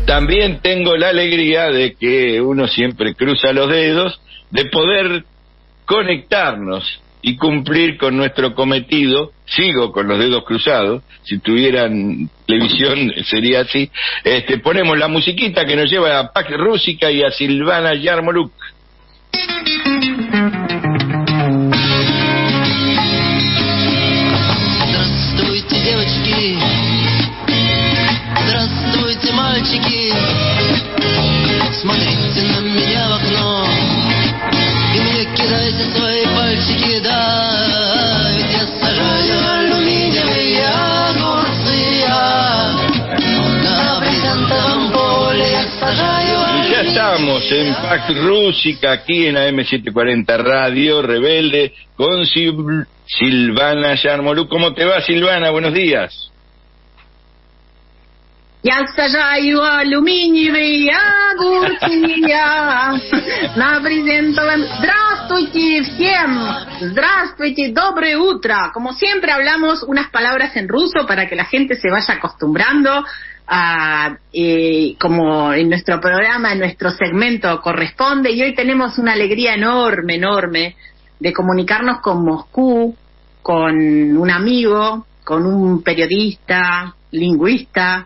También tengo la alegría de que uno siempre cruza los dedos de poder conectarnos y cumplir con nuestro cometido. Sigo con los dedos cruzados, si tuvieran televisión sería así. Ponemos la musiquita que nos lleva a Pac Rúsica y a Silvana Yarmoluk. Здравствуйте, девочки, здравствуйте, мальчики, смотрите на меня в окно и мне кидайте свои пальчики, да, ведь я сажаю алюминиевые огурцы, на брезентовом поле я сажаю. Y ya estamos en Pac Rúsica, aquí en AM740 Radio Rebelde, con Silvana Yarmoluk. ¿Cómo te va, Silvana? Buenos días. Я сажаю алюминиевые огурцы на брезентовом. Здравствуйте всем, здравствуйте, доброе утро. Como siempre hablamos unas palabras en ruso para que la gente se vaya acostumbrando a, como en nuestro programa, en nuestro segmento corresponde. Y hoy tenemos una alegría enorme, enorme de comunicarnos con Moscú, con un amigo, con un periodista, lingüista,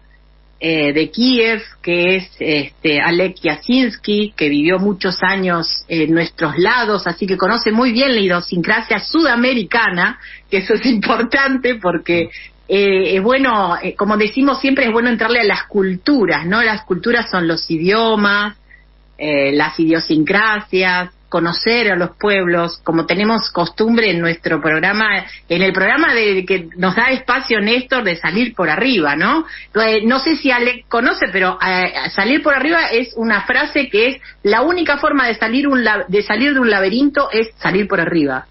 de Kiev, que es Alek Yasinski, que vivió muchos años en nuestros lados, así que conoce muy bien la idiosincrasia sudamericana, que eso es importante porque es bueno, como decimos siempre, es bueno entrarle a las culturas, ¿no? Las culturas son los idiomas, las idiosincrasias, conocer a los pueblos, como tenemos costumbre en nuestro programa, en el programa de que nos da espacio Néstor de salir por arriba, ¿no? No sé si Alec conoce, pero salir por arriba es una frase que es la única forma de salir de un laberinto es salir por arriba.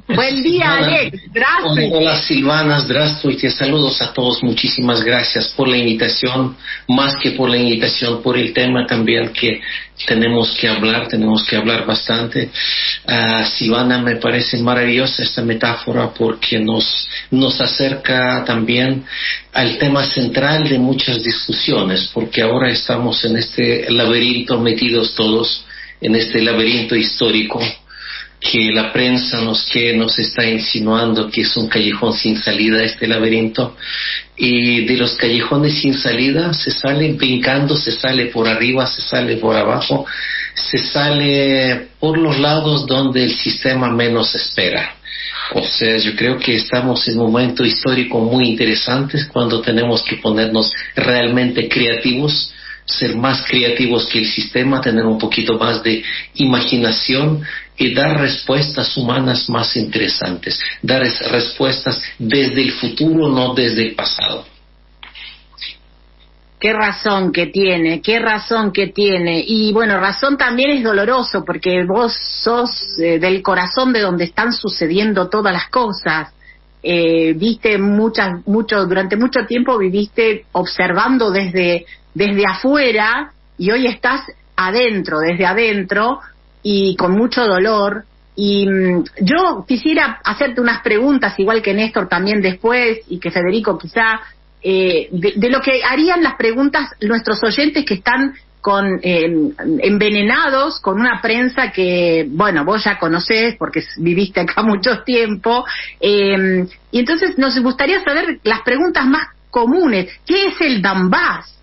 Buen día, Alex. Gracias. Hola, Silvana, здравствуйте. Saludos a todos. Muchísimas gracias por la invitación, más que por la invitación, por el tema también que tenemos que hablar bastante. Silvana, me parece maravillosa esta metáfora porque nos acerca también al tema central de muchas discusiones, porque ahora estamos en este laberinto metidos todos, en este laberinto histórico que la prensa nos está insinuando que es un callejón sin salida, este laberinto, y de los callejones sin salida se sale brincando, se sale por arriba, se sale por abajo, se sale por los lados donde el sistema menos espera. O sea, yo creo que estamos en un momento histórico muy interesante cuando tenemos que ponernos realmente creativos, ser más creativos que el sistema, tener un poquito más de imaginación y dar respuestas humanas más interesantes, dar respuestas desde el futuro, no desde el pasado. Qué razón que tiene. Y bueno, razón también es doloroso, porque vos sos del corazón de donde están sucediendo todas las cosas. Viste durante mucho tiempo viviste observando desde afuera, y hoy estás desde adentro, y con mucho dolor. Y yo quisiera hacerte unas preguntas, igual que Néstor también después, y que Federico quizá, de lo que harían las preguntas nuestros oyentes que están envenenados con una prensa que, bueno, vos ya conocés porque viviste acá mucho tiempo, y entonces nos gustaría saber las preguntas más comunes. ¿Qué es el Donbass?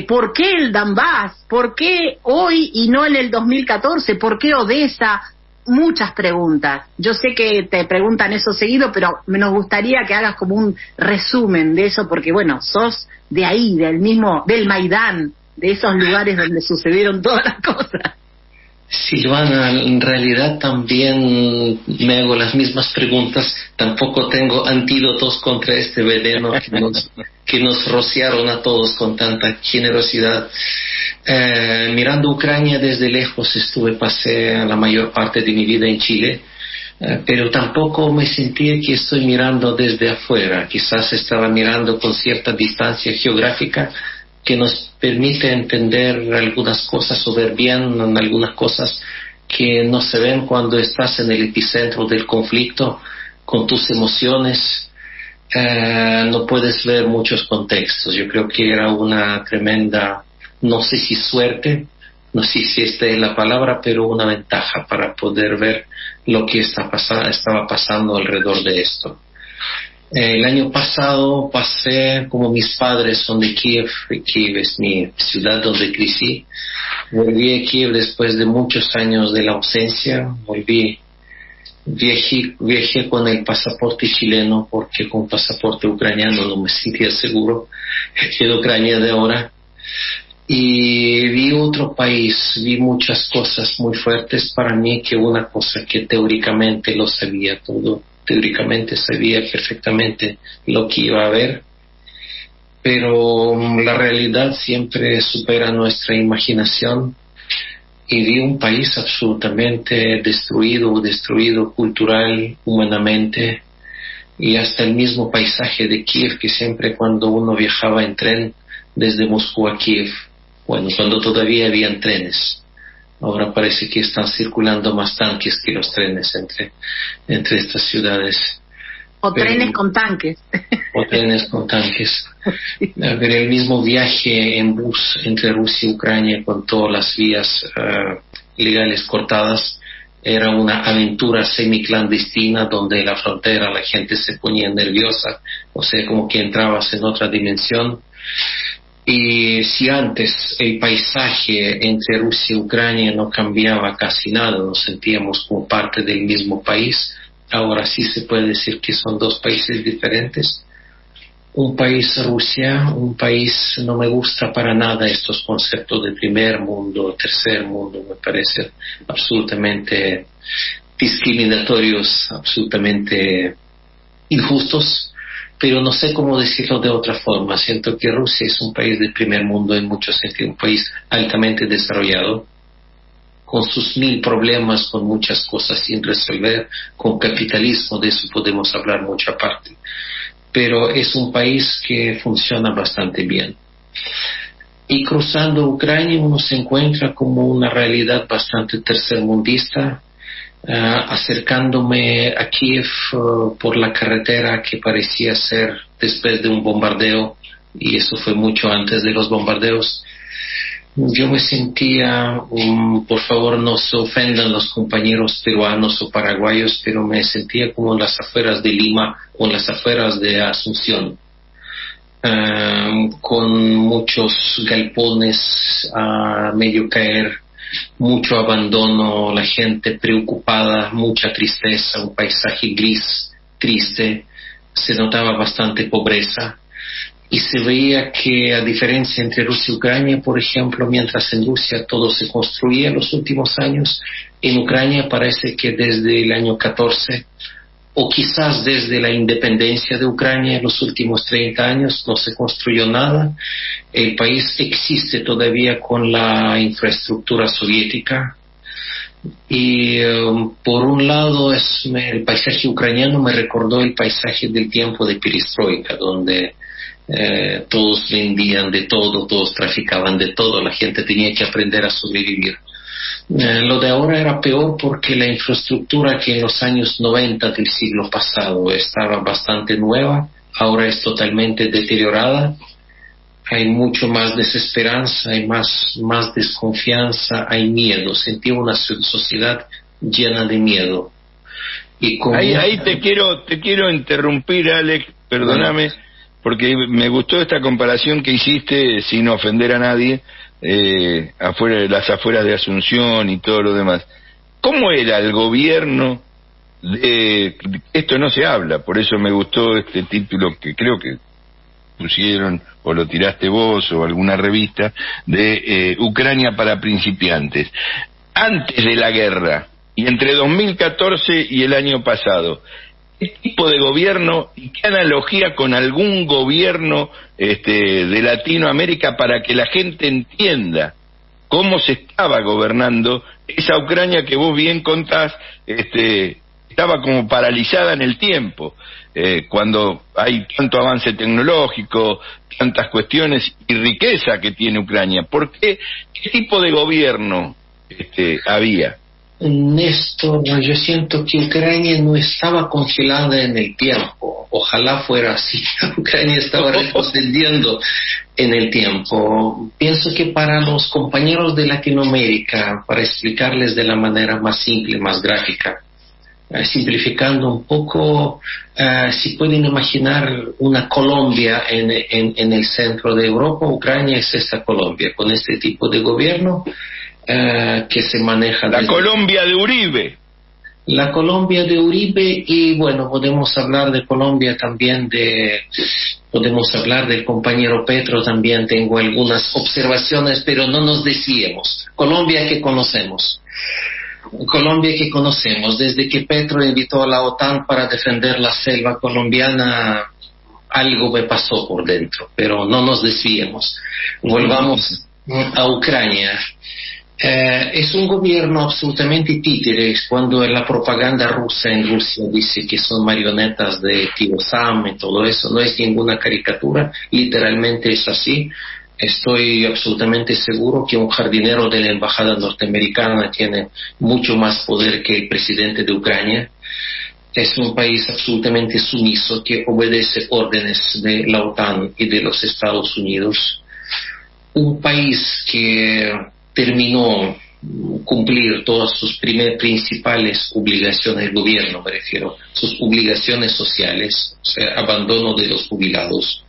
¿Por qué el Donbass? ¿Por qué hoy y no en el 2014? ¿Por qué Odessa? Muchas preguntas. Yo sé que te preguntan eso seguido, pero nos gustaría que hagas como un resumen de eso, porque bueno, sos de ahí, del Maidán, de esos lugares donde sucedieron todas las cosas. Silvana, en realidad también me hago las mismas preguntas. Tampoco tengo antídotos contra este veneno que nos rociaron a todos con tanta generosidad. Mirando Ucrania desde lejos, pasé la mayor parte de mi vida en Chile, pero tampoco me sentí que estoy mirando desde afuera. Quizás estaba mirando con cierta distancia geográfica que nos permite entender algunas cosas o ver bien algunas cosas que no se ven cuando estás en el epicentro del conflicto, con tus emociones. No puedes ver muchos contextos. Yo creo que era una tremenda, no sé si suerte, no sé si esta es la palabra, pero una ventaja para poder ver lo que estaba pasando alrededor de esto. El año pasado pasé, como mis padres son de Kiev, y Kiev es mi ciudad donde crecí, volví a Kiev después de muchos años de la ausencia. Viajé con el pasaporte chileno porque con pasaporte ucraniano no me sentía seguro. De Ucrania de ahora. Y vi otro país, vi muchas cosas muy fuertes para mí, que una cosa que teóricamente lo sabía todo, teóricamente sabía perfectamente lo que iba a haber, pero la realidad siempre supera nuestra imaginación, y vi un país absolutamente destruido cultural, humanamente, y hasta el mismo paisaje de Kiev, que siempre cuando uno viajaba en tren desde Moscú a Kiev, bueno, cuando todavía habían trenes, ahora parece que están circulando más tanques que los trenes entre estas ciudades. O trenes con tanques. O trenes con tanques. Ver el mismo viaje en bus entre Rusia y Ucrania con todas las vías legales cortadas era una aventura semiclandestina donde en la frontera la gente se ponía nerviosa, o sea, como que entrabas en otra dimensión. Y si antes el paisaje entre Rusia y Ucrania no cambiaba casi nada, nos sentíamos como parte del mismo país, ahora sí se puede decir que son dos países diferentes. Un país Rusia, un país, no me gusta para nada estos conceptos de primer mundo, tercer mundo, me parecen absolutamente discriminatorios, absolutamente injustos. Pero no sé cómo decirlo de otra forma. Siento que Rusia es un país de primer mundo en muchos sentidos, un país altamente desarrollado, con sus 1000 problemas, con muchas cosas sin resolver, con capitalismo, de eso podemos hablar mucho aparte. Pero es un país que funciona bastante bien. Y cruzando Ucrania uno se encuentra como una realidad bastante tercermundista, acercándome a Kiev por la carretera que parecía ser después de un bombardeo, y eso fue mucho antes de los bombardeos. Yo me sentía, por favor no se ofendan los compañeros peruanos o paraguayos, pero me sentía como en las afueras de Lima o en las afueras de Asunción, con muchos galpones a medio caer, mucho abandono, la gente preocupada, mucha tristeza, un paisaje gris, triste, se notaba bastante pobreza, y se veía que, a diferencia entre Rusia y Ucrania, por ejemplo, mientras en Rusia todo se construía en los últimos años, en Ucrania parece que desde el año 14 o quizás desde la independencia de Ucrania en los últimos 30 años no se construyó nada. El país existe todavía con la infraestructura soviética, y por un lado el paisaje ucraniano me recordó el paisaje del tiempo de perestroika, donde todos vendían de todo, todos traficaban de todo, la gente tenía que aprender a sobrevivir. Lo de ahora era peor porque la infraestructura que en los años 90 del siglo pasado estaba bastante nueva, ahora es totalmente deteriorada. Hay mucho más desesperanza, hay más desconfianza, hay miedo. Sentí una sociedad llena de miedo. Y ahí te quiero interrumpir, Alex, perdóname, porque me gustó esta comparación que hiciste, sin ofender a nadie, las afueras de Asunción y todo lo demás. ¿Cómo era el gobierno de... Esto no se habla, por eso me gustó este título que creo que pusieron, o lo tiraste vos o alguna revista, de Ucrania para principiantes. Antes de la guerra, y entre 2014 y el año pasado, ¿qué tipo de gobierno y qué analogía con algún gobierno de Latinoamérica para que la gente entienda cómo se estaba gobernando esa Ucrania que vos bien contás, estaba como paralizada en el tiempo, cuando hay tanto avance tecnológico, tantas cuestiones y riqueza que tiene Ucrania? ¿Por qué? ¿Qué tipo de gobierno había? Néstor, yo siento que Ucrania no estaba congelada en el tiempo. Ojalá fuera así. Ucrania estaba retrocediendo en el tiempo. Pienso que para los compañeros de Latinoamérica, para explicarles de la manera más simple, más gráfica, simplificando un poco, si pueden imaginar una Colombia en el centro de Europa, Ucrania es esta Colombia, con este tipo de gobierno que se maneja. La Colombia de Uribe. La Colombia de Uribe, y bueno, podemos hablar de Colombia también, podemos hablar del compañero Petro también, tengo algunas observaciones, pero no nos desviemos. Colombia que conocemos, desde que Petro invitó a la OTAN para defender la selva colombiana, algo me pasó por dentro, pero no nos desviemos. Volvamos a Ucrania. Es un gobierno absolutamente títere. Cuando la propaganda rusa en Rusia dice que son marionetas de Tío Sam y todo eso, no es ninguna caricatura, literalmente es así. Estoy absolutamente seguro que un jardinero de la embajada norteamericana tiene mucho más poder que el presidente de Ucrania. Es un país absolutamente sumiso que obedece órdenes de la OTAN y de los Estados Unidos. Un país que terminó cumplir todas sus principales obligaciones del gobierno, me refiero, sus obligaciones sociales, o sea, abandono de los jubilados,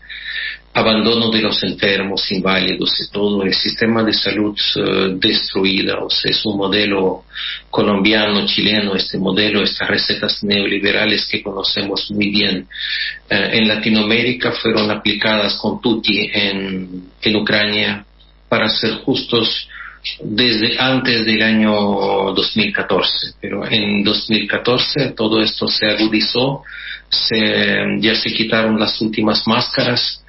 abandono de los enfermos, inválidos y todo, el sistema de salud destruida, o sea, es un modelo colombiano, chileno, este modelo, estas recetas neoliberales que conocemos muy bien en Latinoamérica fueron aplicadas con tutti en Ucrania, para ser justos, desde antes del año 2014, pero en 2014 todo esto se agudizó, ya se quitaron las últimas máscaras.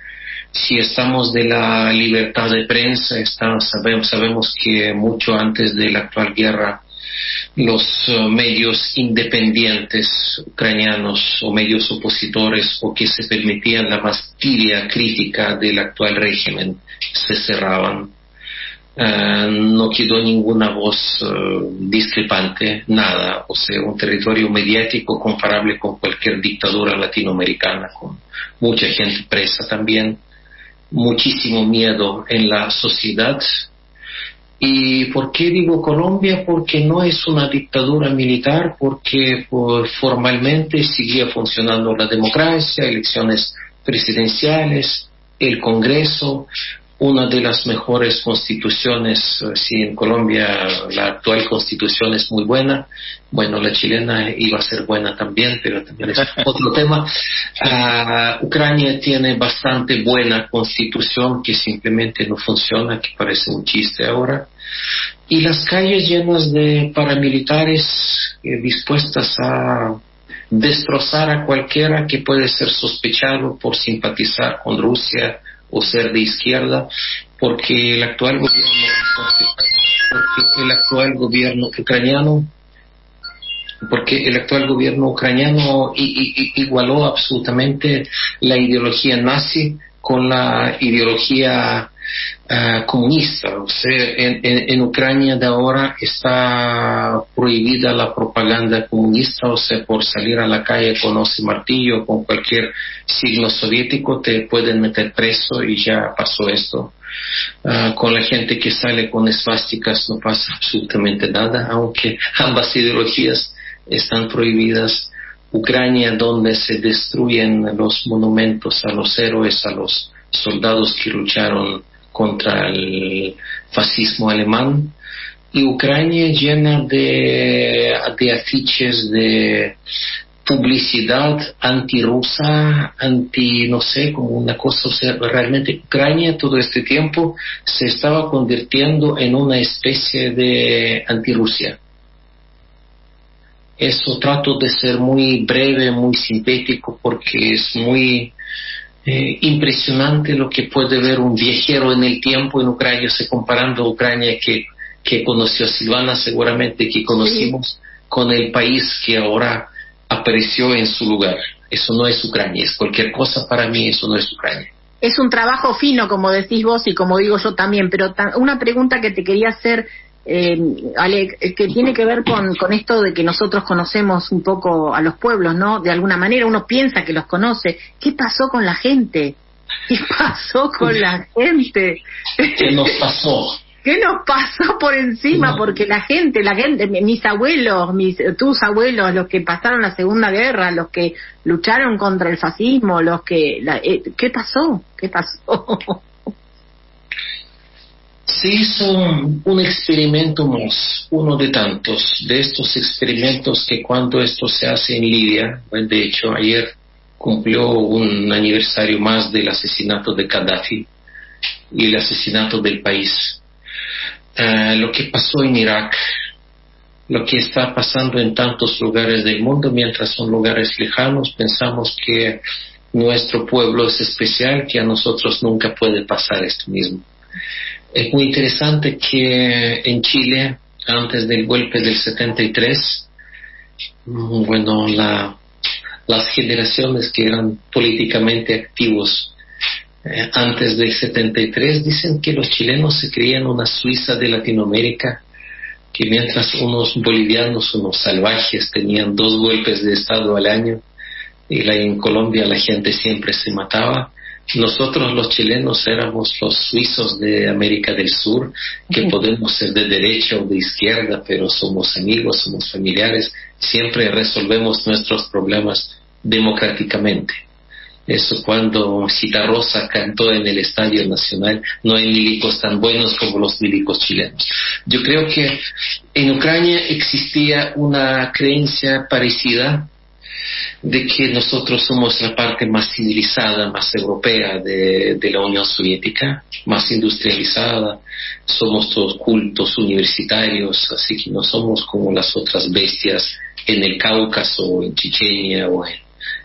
Si estamos de la libertad de prensa, sabemos que mucho antes de la actual guerra los medios independientes ucranianos o medios opositores o que se permitían la más tibia crítica del actual régimen se cerraban. No quedó ninguna voz discrepante, nada, o sea, un territorio mediático comparable con cualquier dictadura latinoamericana, con mucha gente presa también, muchísimo miedo en la sociedad. ¿Y por qué digo Colombia? Porque no es una dictadura militar, porque formalmente seguía funcionando la democracia, elecciones presidenciales, el Congreso, una de las mejores constituciones. Si en Colombia la actual constitución es muy buena, bueno, la chilena iba a ser buena también, pero también es otro tema. Ucrania tiene bastante buena constitución que simplemente no funciona, que parece un chiste ahora. Y las calles llenas de paramilitares dispuestas a destrozar a cualquiera que puede ser sospechado por simpatizar con Rusia o ser de izquierda, porque el actual gobierno ucraniano igualó absolutamente la ideología nazi con la ideología comunista. O sea, en Ucrania de ahora está prohibida la propaganda comunista, o sea, por salir a la calle con hoz y martillo, con cualquier signo soviético, te pueden meter preso y ya pasó esto. Con la gente que sale con esvásticas no pasa absolutamente nada, aunque ambas ideologías están prohibidas. Ucrania, donde se destruyen los monumentos a los héroes, a los soldados que lucharon contra el fascismo alemán, y Ucrania llena de afiches de publicidad antirrusa, no sé, como una cosa. O sea, realmente Ucrania todo este tiempo se estaba convirtiendo en una especie de antirrusia. Eso trato de ser muy breve, muy sintético, porque es muy impresionante lo que puede ver un viajero en el tiempo en Ucrania, comparando a Ucrania que conoció Silvana, seguramente que conocimos, con el país que ahora apareció en su lugar. Eso no es Ucrania, es cualquier cosa para mí, eso no es Ucrania. Es un trabajo fino, como decís vos y como digo yo también, pero una pregunta que te quería hacer, Ale, que tiene que ver con esto de que nosotros conocemos un poco a los pueblos, ¿no? De alguna manera uno piensa que los conoce. ¿Qué pasó con la gente? ¿Qué pasó con la gente? ¿Qué nos pasó? ¿Qué nos pasó por encima? Porque la gente, mis abuelos, tus abuelos, los que pasaron la Segunda Guerra, los que lucharon contra el fascismo, ¿qué pasó? ¿Qué pasó? Se hizo un experimento más, uno de tantos, de estos experimentos que cuando esto se hace en Libia, de hecho ayer cumplió un aniversario más del asesinato de Gaddafi y el asesinato del país. Lo que pasó en Irak, lo que está pasando en tantos lugares del mundo, mientras son lugares lejanos, pensamos que nuestro pueblo es especial, que a nosotros nunca puede pasar esto mismo. Es muy interesante que en Chile, antes del golpe del 73, bueno, las generaciones que eran políticamente activos antes del 73 dicen que los chilenos se creían una Suiza de Latinoamérica, que mientras unos bolivianos, unos salvajes, tenían 2 golpes de Estado al año y en Colombia la gente siempre se mataba, nosotros los chilenos éramos los suizos de América del Sur, que podemos ser de derecha o de izquierda, pero somos amigos, somos familiares, siempre resolvemos nuestros problemas democráticamente. Eso cuando Citarrosa cantó en el Estadio Nacional, no hay milicos tan buenos como los milicos chilenos. Yo creo que en Ucrania existía una creencia parecida de que nosotros somos la parte más civilizada, más europea de la Unión Soviética, más industrializada, somos todos cultos universitarios, así que no somos como las otras bestias en el Cáucaso, en Chechenia o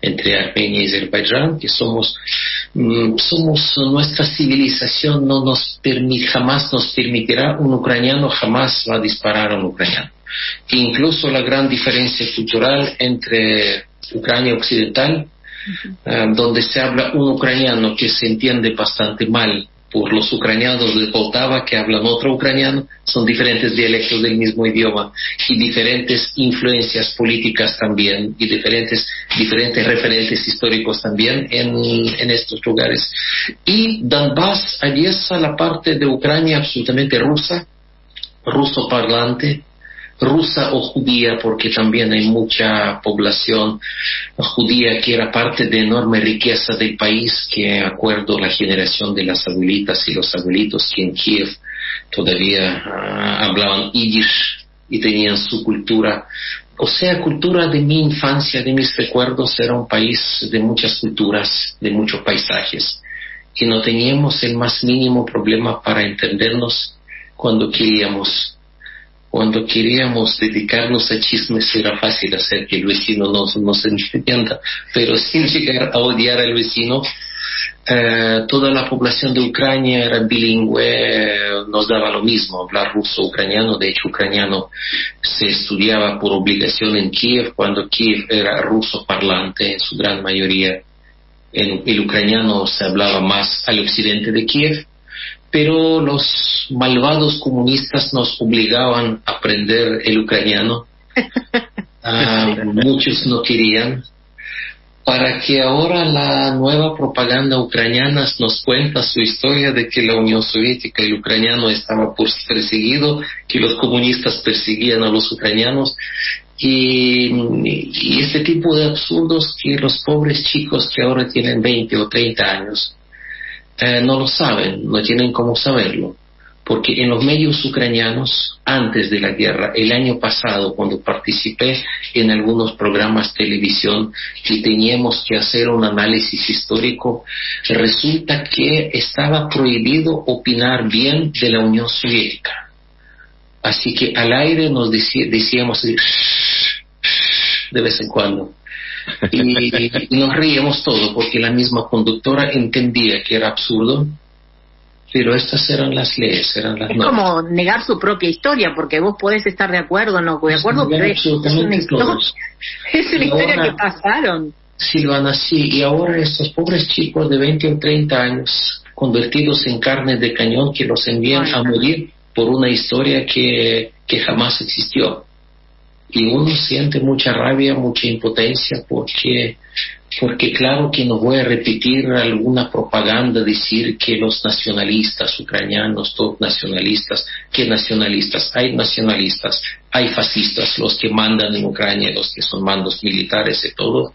entre Armenia y Azerbaiyán, que somos nuestra civilización jamás nos permitirá, un ucraniano jamás va a disparar a un ucraniano. E incluso la gran diferencia cultural entre Ucrania occidental, donde se habla un ucraniano que se entiende bastante mal por los ucranianos de Poltava que hablan otro ucraniano, son diferentes dialectos del mismo idioma y diferentes influencias políticas también y diferentes referentes históricos también en estos lugares. Y Donbass, allí está la parte de Ucrania absolutamente rusa, ruso parlante, rusa o judía, porque también hay mucha población judía que era parte de enorme riqueza del país, que acuerdo la generación de las abuelitas y los abuelitos que en Kiev todavía hablaban yiddish y tenían su cultura. O sea, cultura de mi infancia, de mis recuerdos, era un país de muchas culturas, de muchos paisajes, que no teníamos el más mínimo problema para entendernos cuando queríamos. Cuando queríamos dedicarnos a chismes era fácil hacer que el vecino no se entienda, pero sin llegar a odiar al vecino. Toda la población de Ucrania era bilingüe, nos daba lo mismo hablar ruso-ucraniano. De hecho, ucraniano se estudiaba por obligación en Kiev, cuando Kiev era ruso parlante en su gran mayoría. El ucraniano se hablaba más al occidente de Kiev, pero los malvados comunistas nos obligaban a aprender el ucraniano. Muchos no querían, para que ahora la nueva propaganda ucraniana nos cuenta su historia de que la Unión Soviética y el ucraniano estaba perseguido, que los comunistas perseguían a los ucranianos, y este tipo de absurdos que los pobres chicos que ahora tienen 20 o 30 años no lo saben, no tienen cómo saberlo, porque en los medios ucranianos, antes de la guerra, el año pasado, cuando participé en algunos programas de televisión y teníamos que hacer un análisis histórico, resulta que estaba prohibido opinar bien de la Unión Soviética. Así que al aire nos decíamos de vez en cuando. Y nos reíamos todo porque la misma conductora entendía que era absurdo, pero estas eran las leyes, eran las normas. Es como negar su propia historia, porque vos podés estar de acuerdo o no de acuerdo, pero es una historia, que pasaron. Silvana, sí, y ahora estos pobres chicos de 20 o 30 años convertidos en carne de cañón que los envían a morir por una historia que jamás existió. Y uno siente mucha rabia, mucha impotencia, porque claro que no voy a repetir alguna propaganda, decir que los nacionalistas ucranianos, todos nacionalistas, ¿qué nacionalistas? Hay fascistas, los que mandan en Ucrania, los que son mandos militares y todo,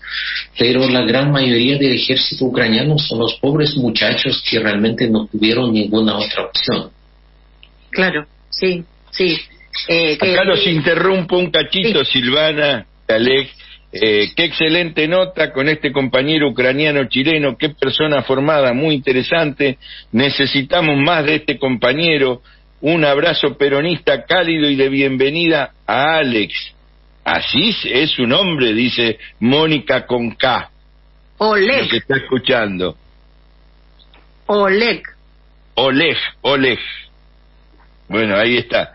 pero la gran mayoría del ejército ucraniano son los pobres muchachos que realmente no tuvieron ninguna otra opción. Claro, sí. Acá los interrumpo un cachito, sí. Silvana, Alec, qué excelente nota con este compañero ucraniano-chileno, qué persona formada, muy interesante, necesitamos más de este compañero, un abrazo peronista cálido y de bienvenida a Alex. Así es su nombre, dice Mónica con K. Oleg. Lo que está escuchando. Oleg. Bueno, ahí está.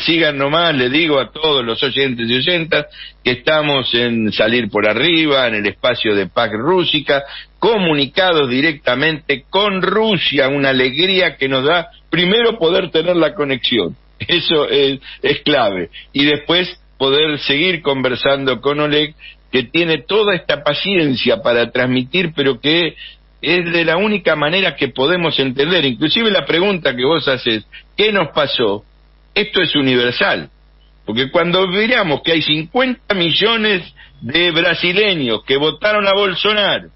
Sigan nomás, le digo a todos los oyentes y oyentas que estamos en Salir por Arriba, en el espacio de PAC Rúsica, comunicados directamente con Rusia, una alegría que nos da primero poder tener la conexión, eso es clave, y después poder seguir conversando con Oleg, que tiene toda esta paciencia para transmitir, pero que es de la única manera que podemos entender. Inclusive la pregunta que vos haces, ¿qué nos pasó? Esto es universal, porque cuando miramos que hay 50 millones de brasileños que votaron a Bolsonaro,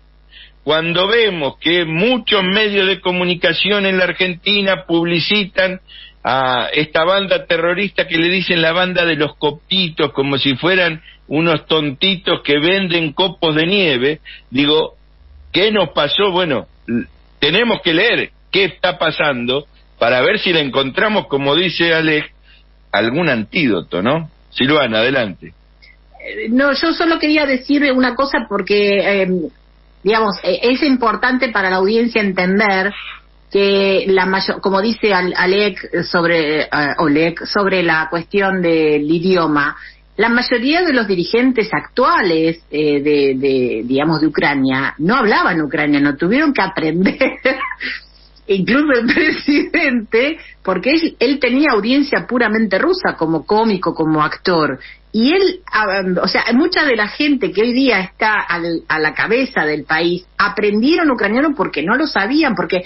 cuando vemos que muchos medios de comunicación en la Argentina publicitan a esta banda terrorista que le dicen la banda de los copitos, como si fueran unos tontitos que venden copos de nieve, digo, ¿qué nos pasó? Bueno, tenemos que leer qué está pasando para ver si le encontramos, como dice Alex, algún antídoto, ¿no? Silvana, adelante. No, yo solo quería decir una cosa porque, digamos, es importante para la audiencia entender que como dice Oleg sobre la cuestión del idioma, la mayoría de los dirigentes actuales digamos, de Ucrania no hablaban ucraniano, tuvieron que aprender. Incluso el presidente, porque él tenía audiencia puramente rusa, como cómico, como actor, y él, o sea, mucha de la gente que hoy día está a la cabeza del país aprendieron ucraniano porque no lo sabían, porque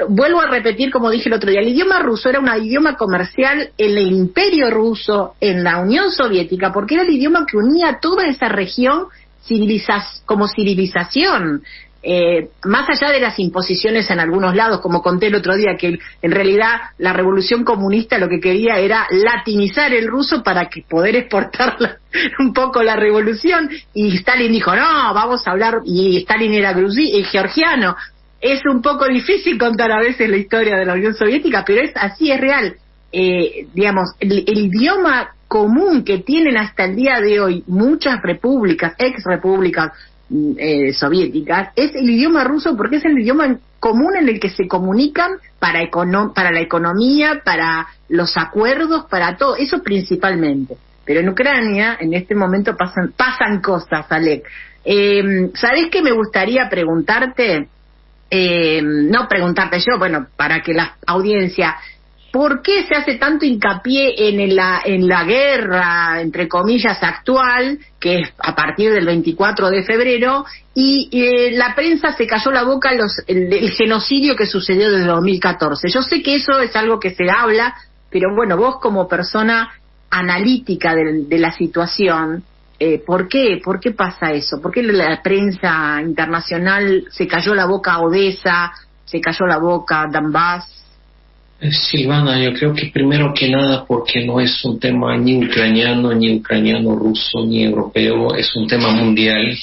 vuelvo a repetir, como dije el otro día, el idioma ruso era un idioma comercial en el Imperio Ruso, en la Unión Soviética, porque era el idioma que unía toda esa región como civilización. Más allá de las imposiciones en algunos lados, como conté el otro día, que en realidad la revolución comunista lo que quería era latinizar el ruso para que poder exportar un poco la revolución, y Stalin dijo, no, vamos a hablar, y Stalin era georgiano. Es un poco difícil contar a veces la historia de la Unión Soviética, pero así, es real. Digamos, el idioma común que tienen hasta el día de hoy muchas repúblicas, ex-repúblicas soviéticas, es el idioma ruso, porque es el idioma común en el que se comunican para la economía, para los acuerdos, para todo, eso principalmente. Pero en Ucrania, en este momento pasan cosas, Alec. ¿Sabés qué me gustaría preguntarte? No preguntarte yo, bueno, para que la audiencia, ¿por qué se hace tanto hincapié en la guerra, entre comillas, actual, que es a partir del 24 de febrero, y la prensa se cayó la boca el genocidio que sucedió desde 2014? Yo sé que eso es algo que se habla, pero bueno, vos como persona analítica de la situación, ¿por qué pasa eso? ¿Por qué la prensa internacional se cayó la boca a Odessa, se cayó la boca a Donbass? Silvana, yo creo que primero que nada porque no es un tema ni ucraniano, ruso, ni europeo, es un tema mundial,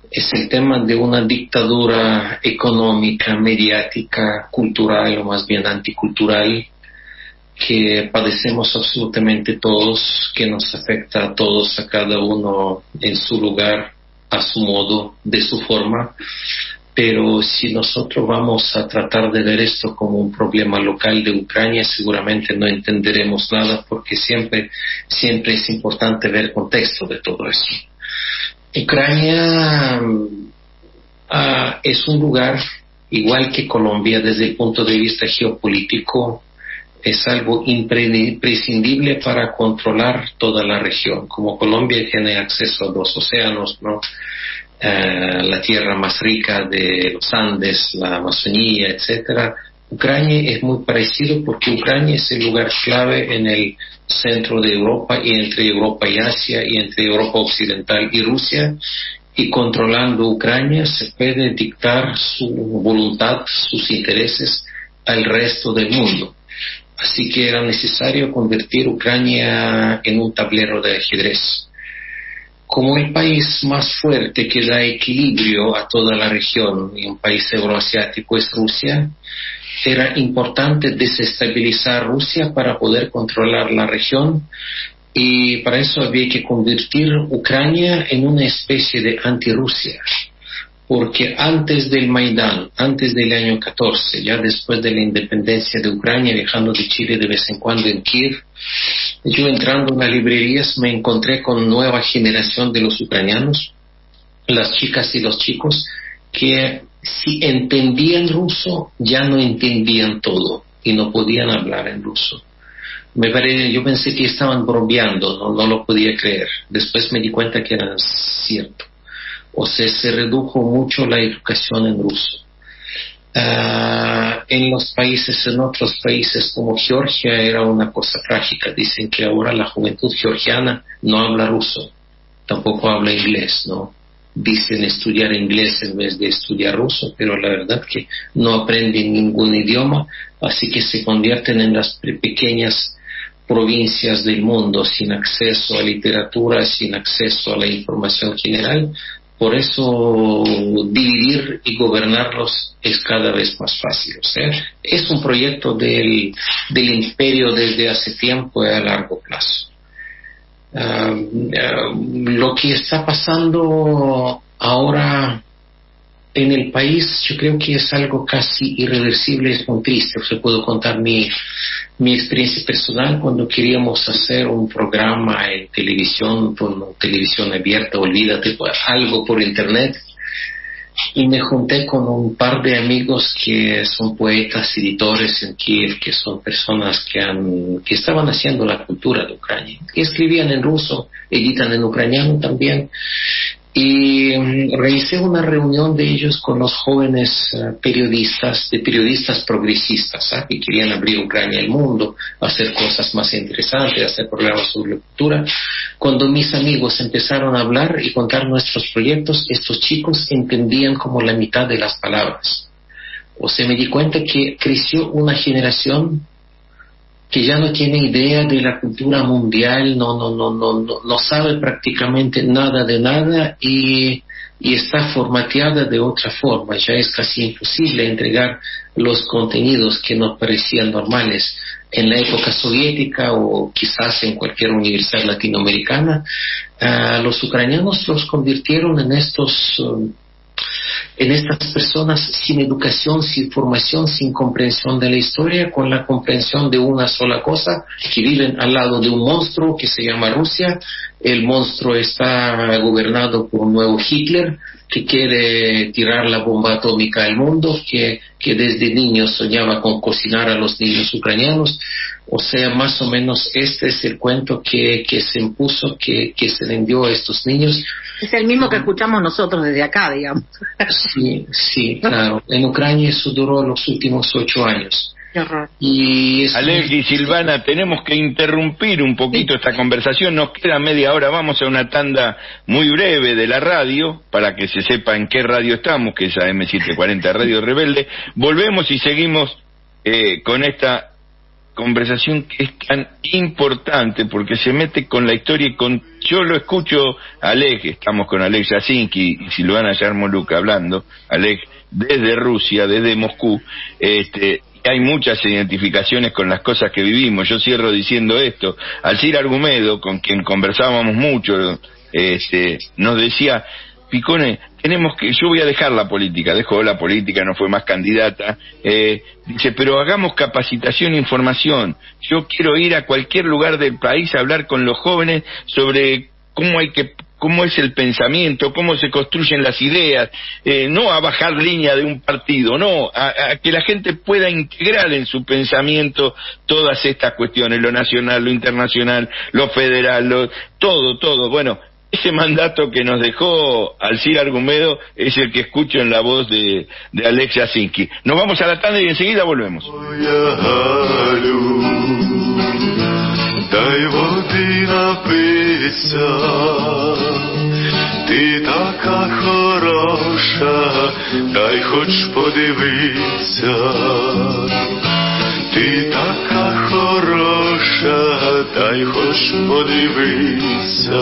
es el tema de una dictadura económica, mediática, cultural o más bien anticultural, que padecemos absolutamente todos, que nos afecta a todos, a cada uno en su lugar, a su modo, de su forma. Pero si nosotros vamos a tratar de ver esto como un problema local de Ucrania, seguramente no entenderemos nada, porque siempre es importante ver el contexto de todo eso. Ucrania es un lugar, igual que Colombia, desde el punto de vista geopolítico, es algo imprescindible para controlar toda la región. Como Colombia tiene acceso a 2 océanos, ¿no? La tierra más rica de los Andes, la Amazonía, etcétera. Ucrania es muy parecido porque Ucrania es el lugar clave en el centro de Europa y entre Europa y Asia y entre Europa Occidental y Rusia, y controlando Ucrania se puede dictar su voluntad, sus intereses al resto del mundo. Así que era necesario convertir Ucrania en un tablero de ajedrez. Como el país más fuerte que da equilibrio a toda la región y un país euroasiático es Rusia, era importante desestabilizar Rusia para poder controlar la región, y para eso había que convertir Ucrania en una especie de antirrusia. Porque antes del Maidán, antes del año 14, ya después de la independencia de Ucrania, viajando de Chile de vez en cuando en Kiev, yo entrando en las librerías me encontré con nueva generación de los ucranianos, las chicas y los chicos, que si entendían ruso, ya no entendían todo y no podían hablar en ruso. Yo pensé que estaban bromeando, no lo podía creer. Después me di cuenta que era cierto. O sea, se redujo mucho la educación en ruso. En otros países como Georgia era una cosa trágica. Dicen que ahora la juventud georgiana no habla ruso, tampoco habla inglés, ¿no? Dicen estudiar inglés en vez de estudiar ruso, pero la verdad que no aprenden ningún idioma, así que se convierten en las pequeñas provincias del mundo sin acceso a literatura, sin acceso a la información general. Por eso dividir y gobernarlos es cada vez más fácil. O sea, es un proyecto del imperio desde hace tiempo y a largo plazo. Lo que está pasando ahora en el país, yo creo que es algo casi irreversible, es muy triste. O sea, puedo contar mi experiencia personal cuando queríamos hacer un programa en televisión, por televisión abierta, olvídate, algo por internet, y me junté con un par de amigos que son poetas, editores en Kiev, que son personas que estaban haciendo la cultura de Ucrania, que escribían en ruso, editan en ucraniano también. Y realicé una reunión de ellos con los jóvenes periodistas progresistas, que querían abrir Ucrania al mundo, hacer cosas más interesantes, hacer programas sobre cultura. Cuando mis amigos empezaron a hablar y contar nuestros proyectos, estos chicos entendían como la mitad de las palabras. O sea, me di cuenta que creció una generación que ya no tiene idea de la cultura mundial, no sabe prácticamente nada de nada y está formateada de otra forma. Ya es casi imposible entregar los contenidos que nos parecían normales en la época soviética o quizás en cualquier universidad latinoamericana. Los ucranianos los convirtieron en estas personas sin educación, sin formación, sin comprensión de la historia, con la comprensión de una sola cosa, que viven al lado de un monstruo que se llama Rusia. El monstruo está gobernado por un nuevo Hitler que quiere tirar la bomba atómica al mundo, que desde niño soñaba con cocinar a los niños ucranianos. O sea, más o menos este es el cuento que se impuso, que se vendió a estos niños. Es el mismo que escuchamos nosotros desde acá, digamos. Sí, claro. En Ucrania eso duró los últimos 8 años. Qué horror. Alex y Silvana, tenemos que interrumpir un poquito esta conversación. Nos queda media hora. Vamos a una tanda muy breve de la radio para que se sepa en qué radio estamos, que es AM740 Radio Rebelde. Volvemos y seguimos con esta conversación que es tan importante porque se mete con la historia y yo lo escucho a Alex, estamos con Alex Yasinski y Silvana Yarmoluk hablando, Alex desde Rusia, desde Moscú, hay muchas identificaciones con las cosas que vivimos. Yo cierro diciendo esto, Alcir Argumedo, con quien conversábamos mucho, nos decía: Picone, yo voy a dejar la política, dejó la política, no fue más candidata, dice, pero hagamos capacitación e información. Yo quiero ir a cualquier lugar del país a hablar con los jóvenes sobre cómo cómo es el pensamiento, cómo se construyen las ideas, no a bajar línea de un partido, no, a que la gente pueda integrar en su pensamiento todas estas cuestiones, lo nacional, lo internacional, lo federal, todo. Bueno, ese mandato que nos dejó Alcir Argumedo es el que escucho en la voz de Alex Jasinski. Nos vamos a la tanda y enseguida volvemos. Дай води напися, ти така хороша, дай хоч подивися. Ти така хороша, дай хоч подивися.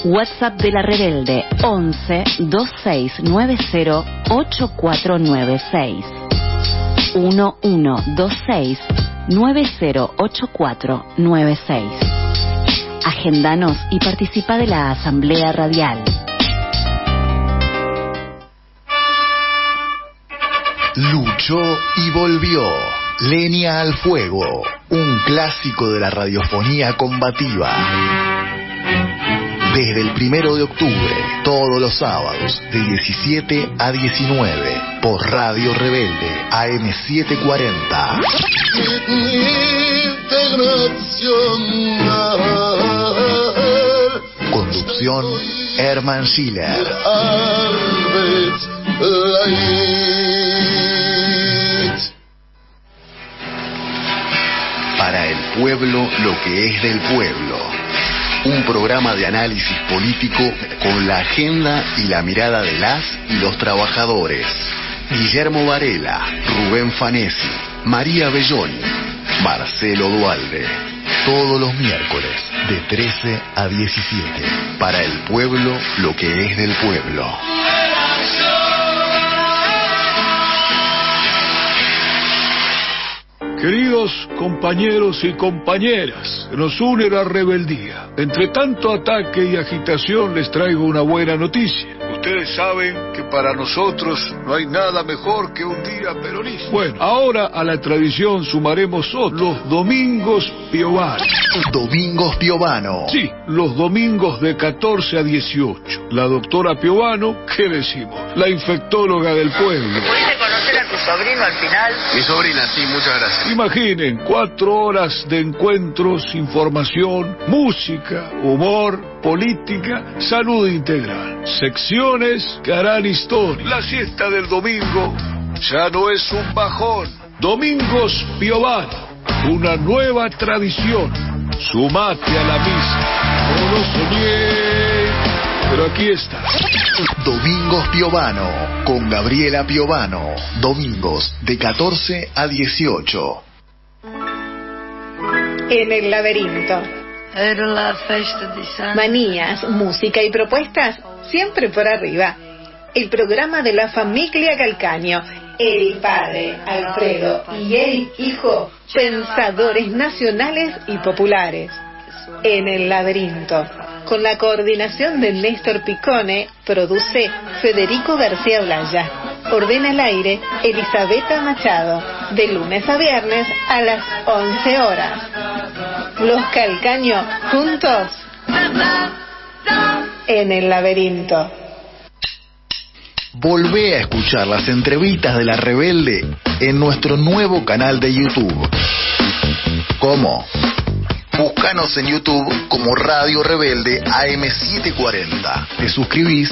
WhatsApp de la Rebelde 11 2690 8496 1126 908496. Agendanos y participa de la Asamblea Radial. Luchó y volvió. Leña al fuego, un clásico de la radiofonía combativa. Desde el 1 de octubre, todos los sábados, de 17 a 19, por Radio Rebelde, AM740. Conducción, Herman Schiller. Para el pueblo, lo que es del pueblo. Un programa de análisis político con la agenda y la mirada de las y los trabajadores. Guillermo Varela, Rubén Fanesi, María Belloni, Marcelo Dualde. Todos los miércoles, de 13 a 17. Para el pueblo, lo que es del pueblo. Queridos compañeros y compañeras, nos une la rebeldía. Entre tanto ataque y agitación les traigo una buena noticia. Ustedes saben que para nosotros no hay nada mejor que un día peronista. Bueno, ahora a la tradición sumaremos los domingos Piovano. Domingos Piovano. Sí, los domingos de 14 a 18. La doctora Piovano, ¿qué decimos? La infectóloga del pueblo. ¿Pudiste conocer a tu sobrino al final? Mi sobrina, sí, muchas gracias. Imaginen, 4 horas de encuentros, información, música, humor, política, salud integral. Secciones que harán historia. La siesta del domingo ya no es un bajón. Domingos Piovano, una nueva tradición. Sumate a la misa. No lo soñé, pero aquí está. Domingos Piovano, con Gabriela Piovano. Domingos de 14 a 18. En el laberinto. Manías, música y propuestas siempre por arriba. El programa de la familia Calcaño. Eric padre, Alfredo y Eric hijo, pensadores nacionales y populares. En el laberinto. Con la coordinación de Néstor Picone, produce Federico García Blaya. Ordena al aire Elisabetta Machado. De lunes a viernes a las 11 horas. Los Calcaños juntos en el laberinto. Volvé a escuchar las entrevistas de La Rebelde en nuestro nuevo canal de YouTube. ¿Cómo? Búscanos en YouTube como Radio Rebelde AM740. Te suscribís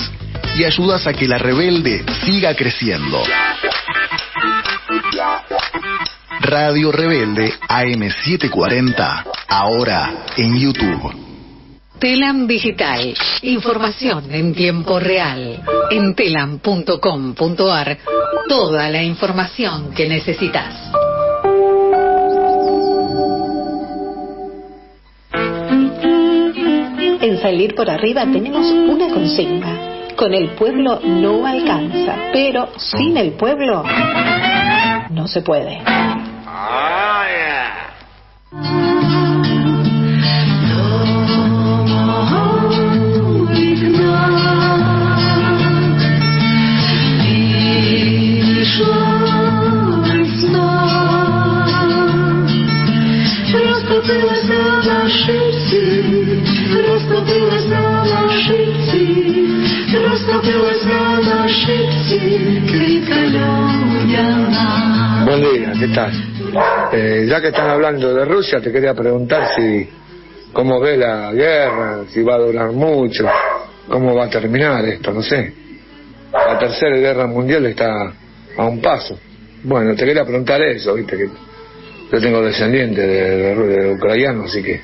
y ayudas a que La Rebelde siga creciendo. Radio Rebelde AM740, ahora en YouTube. Telam Digital, información en tiempo real. En telam.com.ar, toda la información que necesitas. En Salir por Arriba tenemos una consigna. Con el pueblo no alcanza, pero sin el pueblo no se puede. Розтопилася на шипці, Buen día, ¿qué tal? Ya que están hablando de Rusia, te quería preguntar cómo ves la guerra, si va a durar mucho, cómo va a terminar esto, no sé. La tercera guerra mundial está a un paso. Bueno, te quería preguntar eso, viste, que yo tengo descendientes de ucranianos, así que,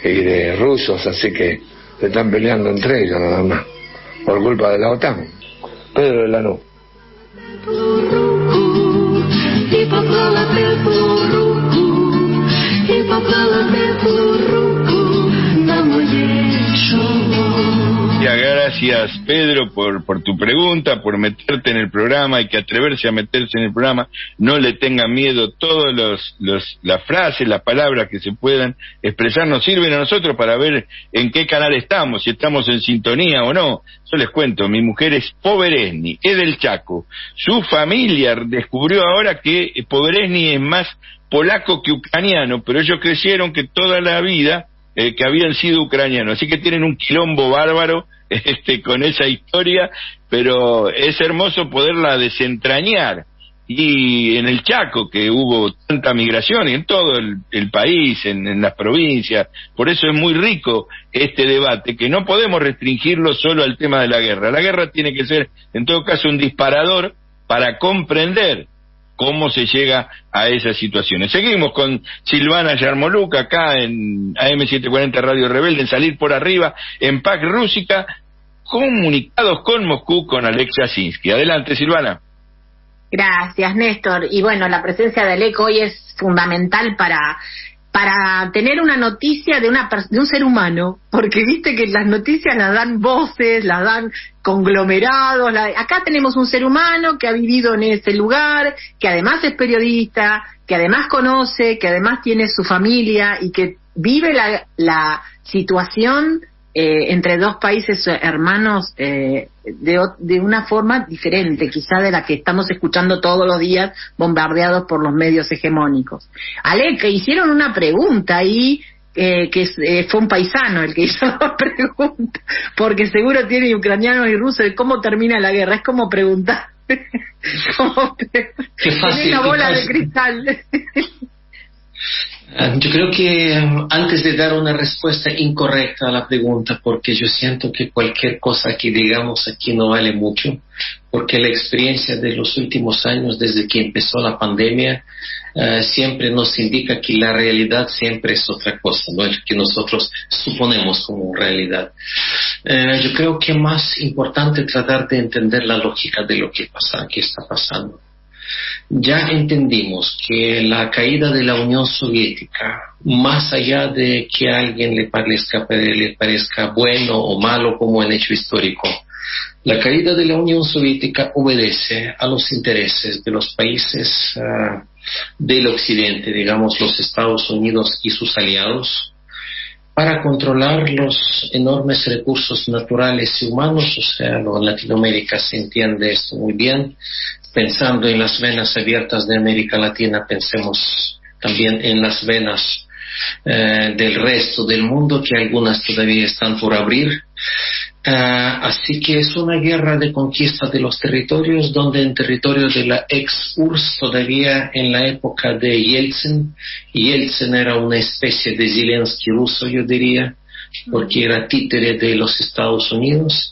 y de rusos, así que se están peleando entre ellos nada más, por culpa de la OTAN. Pedro de Lanús. Gracias, Pedro, por tu pregunta, por meterte en el programa. Hay que atreverse a meterse en el programa, no le tengan miedo. Todas las frases, las palabras que se puedan expresar nos sirven a nosotros para ver en qué canal estamos, si estamos en sintonía o no. Yo les cuento, mi mujer es Poveresni, es del Chaco. Su familia descubrió ahora que Poveresni es más polaco que ucraniano, pero ellos creyeron que toda la vida que habían sido ucranianos, así que tienen un quilombo bárbaro con esa historia, pero es hermoso poderla desentrañar. Y en el Chaco, que hubo tanta migración, y en todo el país, en las provincias, por eso es muy rico este debate, que no podemos restringirlo solo al tema de la guerra. La guerra tiene que ser, en todo caso, un disparador para comprender cómo se llega a esas situaciones. Seguimos con Silvana Yarmoluk acá en AM740 Radio Rebelde, en Salir por Arriba, en PAC Rúsica, comunicados con Moscú con Alexia Sinsky. Adelante, Silvana. Gracias, Néstor. Y bueno, la presencia de Alec hoy es fundamental para tener una noticia de un ser humano, porque viste que las noticias las dan voces, las dan conglomerados. Acá tenemos un ser humano que ha vivido en ese lugar, que además es periodista, que además conoce, que además tiene su familia y que vive la situación entre dos países hermanos de una forma diferente, quizá de la que estamos escuchando todos los días, bombardeados por los medios hegemónicos. Ale, que hicieron una pregunta ahí, fue un paisano el que hizo la pregunta, porque seguro tiene ucranianos y rusos de cómo termina la guerra. Es como preguntar, qué fácil, una bola de cristal. Yo creo que antes de dar una respuesta incorrecta a la pregunta, porque yo siento que cualquier cosa que digamos aquí no vale mucho, porque la experiencia de los últimos años, desde que empezó la pandemia, siempre nos indica que la realidad siempre es otra cosa, ¿no? El que nosotros suponemos como realidad. Yo creo que es más importante tratar de entender la lógica de lo que está pasando. Ya entendimos que la caída de la Unión Soviética, más allá de que a alguien le parezca bueno o malo como un hecho histórico, la caída de la Unión Soviética obedece a los intereses de los países del occidente, digamos los Estados Unidos y sus aliados, para controlar los enormes recursos naturales y humanos. O sea, en Latinoamérica se entiende esto muy bien. Pensando en las venas abiertas de América Latina, pensemos también en las venas del resto del mundo, que algunas todavía están por abrir. Así que es una guerra de conquista de los territorios, donde en territorio de la ex-URSS, todavía en la época de Yeltsin era una especie de Zelensky ruso, yo diría, porque era títere de los Estados Unidos.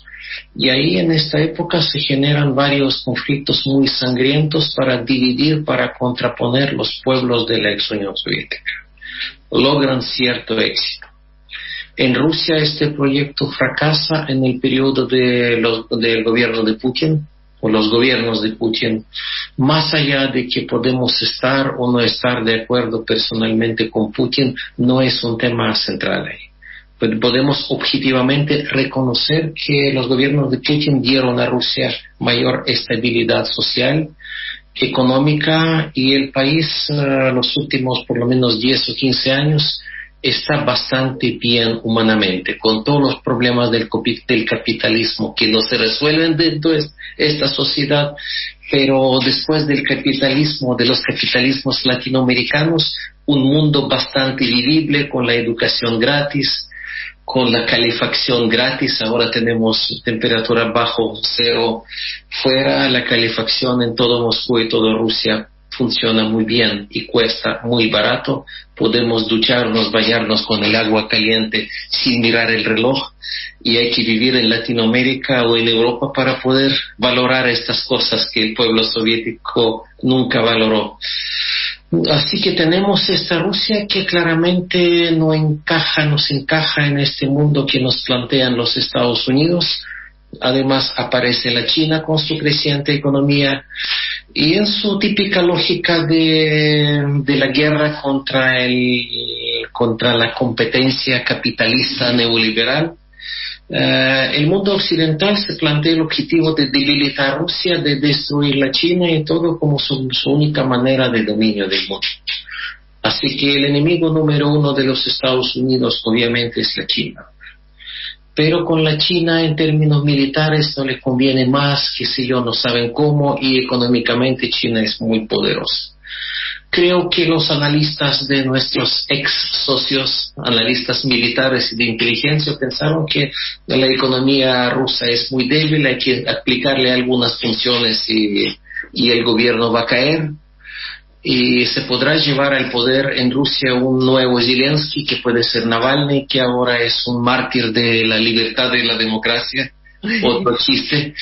Y ahí en esta época se generan varios conflictos muy sangrientos para dividir, para contraponer los pueblos de la ex Unión Soviética. Logran cierto éxito. En Rusia este proyecto fracasa en el periodo del gobierno de Putin, o los gobiernos de Putin, más allá de que podemos estar o no estar de acuerdo personalmente con Putin, no es un tema central ahí. Podemos objetivamente reconocer que los gobiernos de Putin dieron a Rusia mayor estabilidad social, económica, y el país los últimos por lo menos 10 o 15 años está bastante bien humanamente, con todos los problemas del capitalismo que no se resuelven dentro de esta sociedad, pero después del capitalismo, de los capitalismos latinoamericanos, un mundo bastante vivible, con la educación gratis, con la calefacción gratis. Ahora tenemos temperatura bajo cero fuera. La calefacción en todo Moscú y toda Rusia funciona muy bien y cuesta muy barato. Podemos ducharnos, bañarnos con el agua caliente sin mirar el reloj, y hay que vivir en Latinoamérica o en Europa para poder valorar estas cosas que el pueblo soviético nunca valoró. Así que tenemos esta Rusia que claramente nos encaja en este mundo que nos plantean los Estados Unidos. Además aparece la China con su creciente economía y en su típica lógica de la guerra contra la competencia capitalista neoliberal. El mundo occidental se plantea el objetivo de debilitar a Rusia, de destruir la China y todo como su única manera de dominio del mundo. Así que el enemigo número uno de los Estados Unidos obviamente es la China. Pero con la China en términos militares no le conviene más, qué sé yo, no saben cómo, y económicamente China es muy poderosa. Creo que los analistas de nuestros ex socios, analistas militares y de inteligencia, pensaron que la economía rusa es muy débil, hay que aplicarle algunas funciones y el gobierno va a caer. Y se podrá llevar al poder en Rusia un nuevo Zelensky, que puede ser Navalny, que ahora es un mártir de la libertad y la democracia. Otro chiste.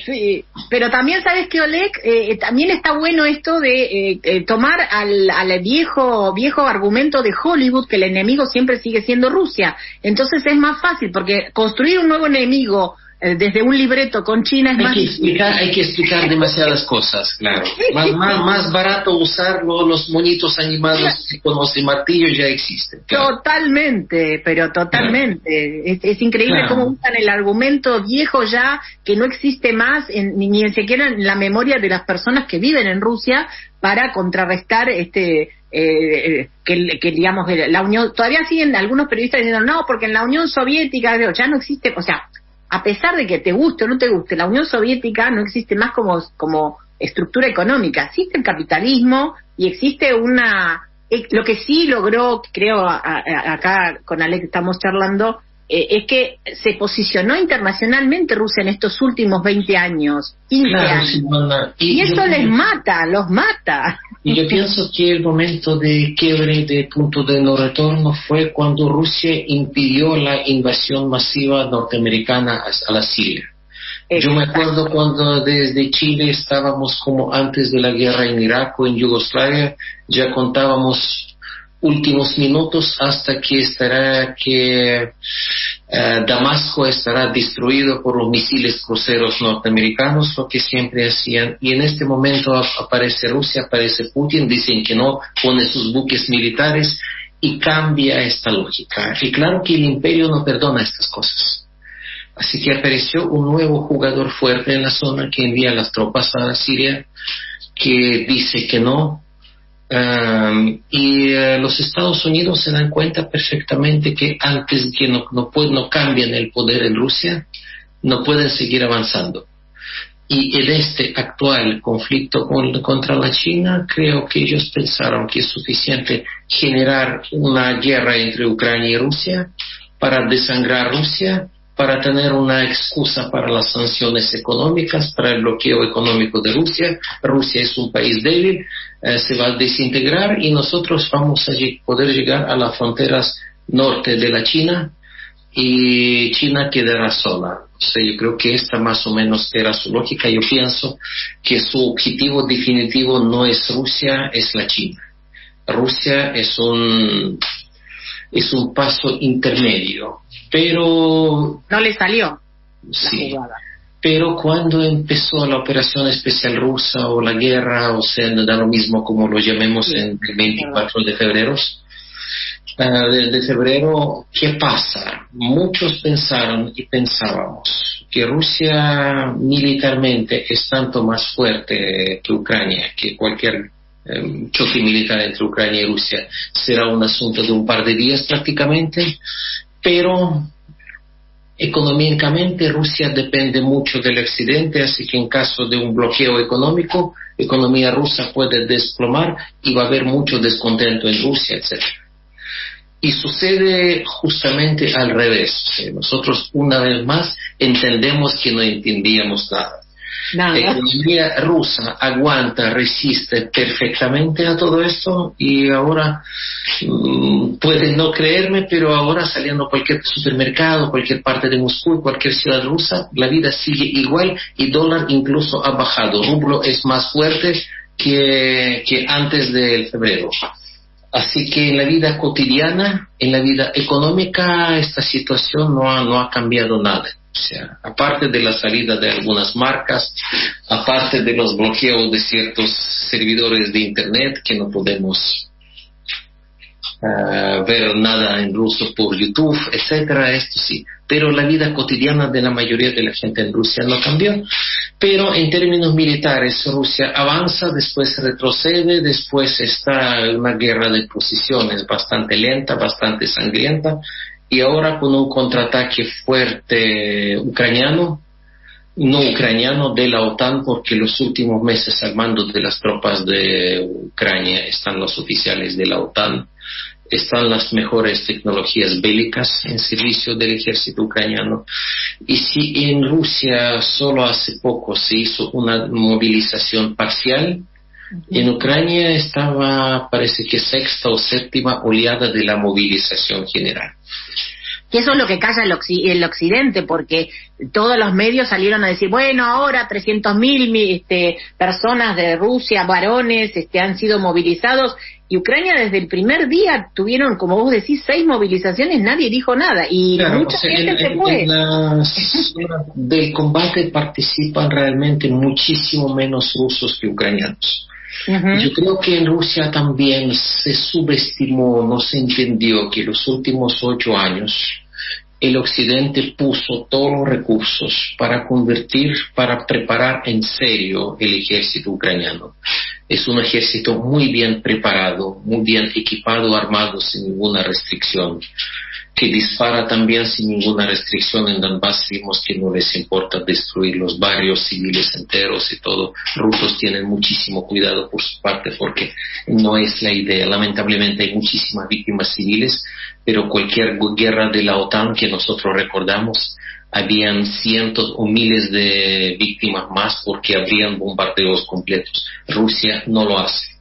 Sí, pero también sabes que, Oleg, también está bueno esto de tomar al viejo argumento de Hollywood, que el enemigo siempre sigue siendo Rusia. Entonces es más fácil, porque construir un nuevo enemigo desde un libreto con China es más difícil. Hay que explicar demasiadas cosas, claro. Más barato usar los monitos animados que conoce Martillo, ya existen. Claro. Totalmente, pero totalmente. Es increíble cómo usan el argumento viejo ya, que no existe más ni siquiera en la memoria de las personas que viven en Rusia, para contrarrestar que digamos la Unión. Todavía siguen algunos periodistas diciendo no, porque en la Unión Soviética ya no existe, o sea, a pesar de que te guste o no te guste, la Unión Soviética no existe más como estructura económica. Existe el capitalismo y existe lo que sí logró, creo, acá con Alex estamos charlando, es que se posicionó internacionalmente Rusia en estos últimos 20 años, 15 años. Simona, y eso los mata. Y yo pienso que el momento de quiebre, de punto de no retorno, fue cuando Rusia impidió la invasión masiva norteamericana a la Siria. Yo me acuerdo cuando desde Chile estábamos como antes de la guerra en Irak o en Yugoslavia, ya contábamos últimos minutos hasta que Damasco estará destruido por los misiles cruceros norteamericanos, lo que siempre hacían. Y en este momento aparece Rusia, aparece Putin, dicen que no, pone sus buques militares y cambia esta lógica. Y claro que el imperio no perdona estas cosas. Así que apareció un nuevo jugador fuerte en la zona que envía las tropas a Siria, que dice que no. Los Estados Unidos se dan cuenta perfectamente que antes que no cambien el poder en Rusia, no pueden seguir avanzando. Y en este actual conflicto contra la China, creo que ellos pensaron que es suficiente generar una guerra entre Ucrania y Rusia para desangrar Rusia, para tener una excusa para las sanciones económicas, para el bloqueo económico de Rusia. Rusia es un país débil, se va a desintegrar y nosotros vamos a poder llegar a las fronteras norte de la China y China quedará sola. O sea, yo creo que esta más o menos era su lógica. Yo pienso que su objetivo definitivo no es Rusia, es la China. Rusia es un paso intermedio, pero no le salió sí, la jugada. Pero cuando empezó la operación especial rusa o la guerra, o sea, da lo mismo como lo llamemos sí, en el 24 de febrero, ¿qué pasa? Muchos pensaron y pensábamos que Rusia militarmente es tanto más fuerte que Ucrania, que cualquier choque militar entre Ucrania y Rusia será un asunto de un par de días prácticamente, pero económicamente Rusia depende mucho del occidente, así que en caso de un bloqueo económico, la economía rusa puede desplomar y va a haber mucho descontento en Rusia, etc. Y sucede justamente al revés. Nosotros una vez más entendemos que no entendíamos nada. La economía rusa aguanta, resiste perfectamente a todo esto y ahora pueden no creerme, pero ahora saliendo a cualquier supermercado, cualquier parte de Moscú, cualquier ciudad rusa, la vida sigue igual y dólar incluso ha bajado. Rublo es más fuerte que antes del febrero. Así que en la vida cotidiana, en la vida económica, esta situación no ha cambiado nada. O sea, aparte de la salida de algunas marcas, aparte de los bloqueos de ciertos servidores de internet que no podemos ver nada en ruso por YouTube, etcétera, esto sí. Pero la vida cotidiana de la mayoría de la gente en Rusia no cambió. Pero en términos militares, Rusia avanza, después retrocede, después está en una guerra de posiciones bastante lenta, bastante sangrienta, y ahora con un contraataque fuerte ucraniano, no ucraniano, de la OTAN, porque los últimos meses al mando de las tropas de Ucrania están los oficiales de la OTAN, están las mejores tecnologías bélicas en servicio del ejército ucraniano. Y si en Rusia solo hace poco se hizo una movilización parcial, en Ucrania estaba, parece que sexta o séptima oleada de la movilización general. Que eso es lo que calla el Occidente, porque todos los medios salieron a decir, bueno, ahora 300.000 personas de Rusia, varones, han sido movilizados, y Ucrania desde el primer día tuvieron, como vos decís, 6 movilizaciones, nadie dijo nada, y claro, mucha gente se fue. Del combate participan realmente muchísimo menos rusos que ucranianos. Yo creo que en Rusia también se subestimó, no se entendió que los últimos 8 años el Occidente puso todos los recursos para preparar en serio el ejército ucraniano. Es un ejército muy bien preparado, muy bien equipado, armado sin ninguna restricción, que dispara también sin ninguna restricción. En Donbass vimos que no les importa destruir los barrios civiles enteros y todo. Rusos tienen muchísimo cuidado por su parte porque no es la idea. Lamentablemente hay muchísimas víctimas civiles, pero cualquier guerra de la OTAN que nosotros recordamos, habían cientos o miles de víctimas más porque habrían bombardeos completos. Rusia no lo hace.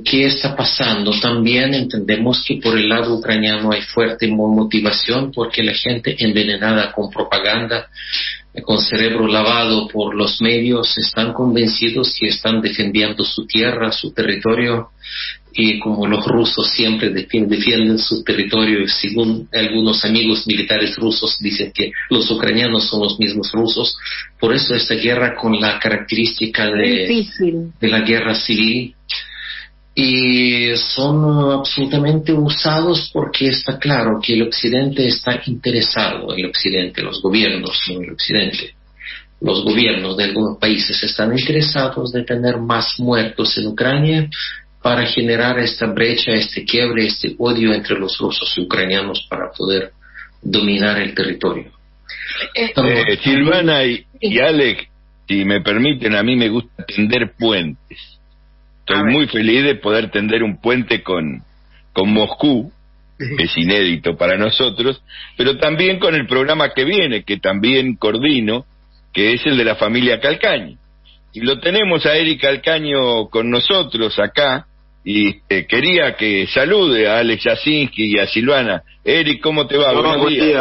¿Qué está pasando? También entendemos que por el lado ucraniano hay fuerte motivación porque la gente envenenada con propaganda, con cerebro lavado por los medios, están convencidos que están defendiendo su tierra, su territorio, y como los rusos siempre defienden su territorio, según algunos amigos militares rusos dicen que los ucranianos son los mismos rusos, por eso esta guerra con la característica de la guerra civil, y son absolutamente usados porque está claro que el Occidente está interesado, los gobiernos, no el Occidente. Los gobiernos de algunos países están interesados de tener más muertos en Ucrania para generar esta brecha, este quiebre, este odio entre los rusos y ucranianos para poder dominar el territorio. Silvana y Alex, si me permiten, a mí me gusta tender puentes. Estoy muy feliz de poder tender un puente con Moscú, que es inédito para nosotros, pero también con el programa que viene, que también coordino, que es el de la familia Calcaño. Y lo tenemos a Eric Calcaño con nosotros acá, y quería que salude a Alex Jasinski y a Silvana. Eric, ¿cómo te va?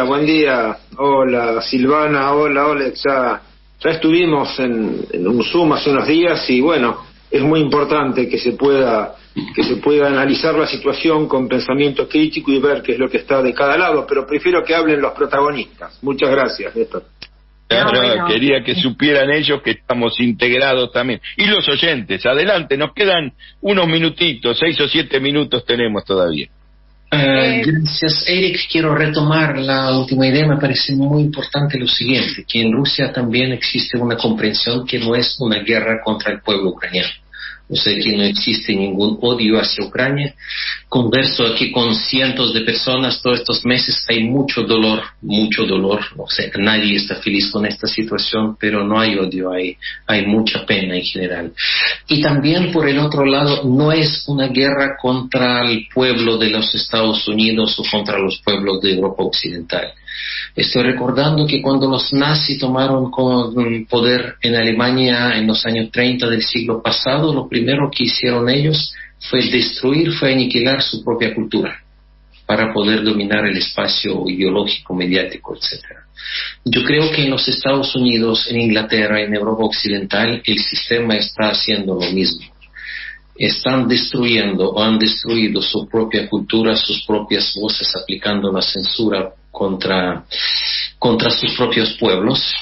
Buen día. Hola Silvana, hola Alex. Ya estuvimos en un Zoom hace unos días y bueno, es muy importante que se pueda analizar la situación con pensamiento crítico y ver qué es lo que está de cada lado, pero prefiero que hablen los protagonistas. Muchas gracias, Néstor. Claro, quería que supieran ellos que estamos integrados también. Y los oyentes, adelante, nos quedan unos minutitos, 6 o 7 minutos tenemos todavía. Gracias, Eric. Quiero retomar la última idea. Me parece muy importante lo siguiente, que en Rusia también existe una comprensión que no es una guerra contra el pueblo ucraniano. O sea que no existe ningún odio hacia Ucrania. Converso aquí con cientos de personas todos estos meses, hay mucho dolor. O sea, nadie está feliz con esta situación, pero no hay odio, hay mucha pena en general. Y también por el otro lado, no es una guerra contra el pueblo de los Estados Unidos o contra los pueblos de Europa Occidental. Estoy recordando que cuando los nazis tomaron poder en Alemania en los años 30 del siglo pasado, lo primero que hicieron ellos fue aniquilar su propia cultura para poder dominar el espacio ideológico, mediático, etc. Yo creo que en los Estados Unidos, en Inglaterra, en Europa Occidental, el sistema está haciendo lo mismo. Están destruyendo o han destruido su propia cultura, sus propias voces, aplicando la censura contra sus propios pueblos